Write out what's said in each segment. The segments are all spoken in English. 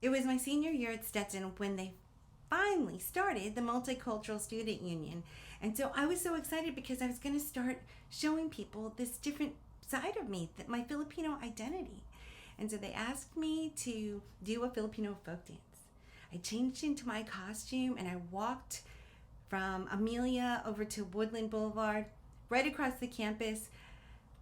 It was my senior year at Stetson when they finally started the Multicultural Student Union. And so I was so excited because I was going to start showing people this different side of me, that my Filipino identity. And so they asked me to do a Filipino folk dance. I changed into my costume and I walked from Amelia over to Woodland Boulevard, right across the campus,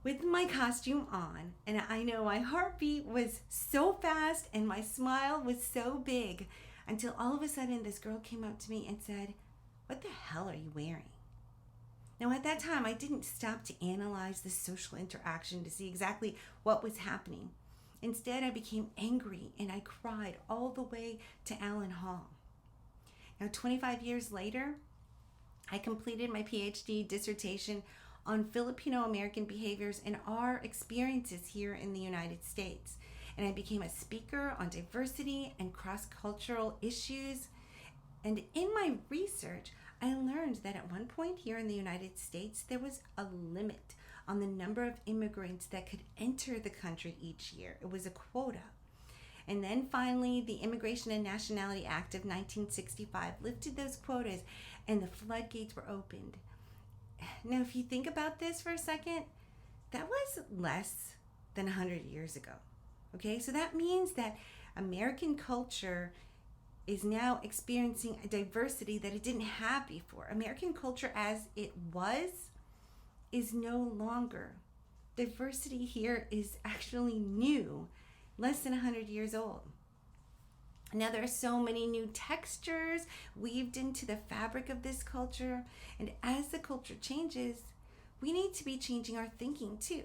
with my costume on. And I know my heartbeat was so fast and my smile was so big until all of a sudden this girl came up to me and said, "What the hell are you wearing?" Now at that time I didn't stop to analyze the social interaction to see exactly what was happening. Instead I became angry and I cried all the way to Allen Hall. Now 25 years later, I completed my PhD dissertation on Filipino American behaviors and our experiences here in the United States. And I became a speaker on diversity and cross-cultural issues. And in my research, I learned that at one point here in the United States, there was a limit on the number of immigrants that could enter the country each year. It was a quota. And then finally, the Immigration and Nationality Act of 1965 lifted those quotas and the floodgates were opened. Now, if you think about this for a second, that was less than 100 years ago. Okay, so that means that American culture is now experiencing a diversity that it didn't have before. American culture as it was is no longer. Diversity here is actually new, less than 100 years old. Now there are so many new textures weaved into the fabric of this culture, and as the culture changes, we need to be changing our thinking too.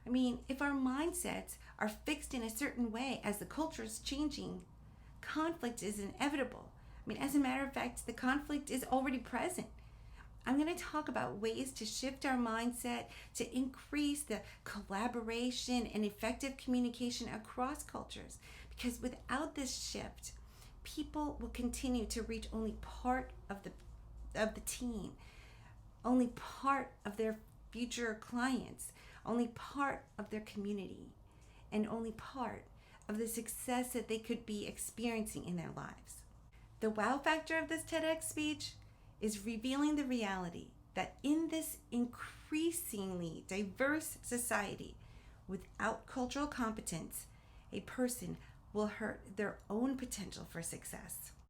I mean, if our mindsets are fixed in a certain way as the culture is changing, conflict is inevitable. I mean, as a matter of fact, the conflict is already present. I'm going to talk about ways to shift our mindset to increase the collaboration and effective communication across cultures. Because without this shift, people will continue to reach only part of the team, only part of their future clients, only part of their community, and only part of the success that they could be experiencing in their lives. The wow factor of this TEDx speech is revealing the reality that in this increasingly diverse society, without cultural competence, a person will hurt their own potential for success.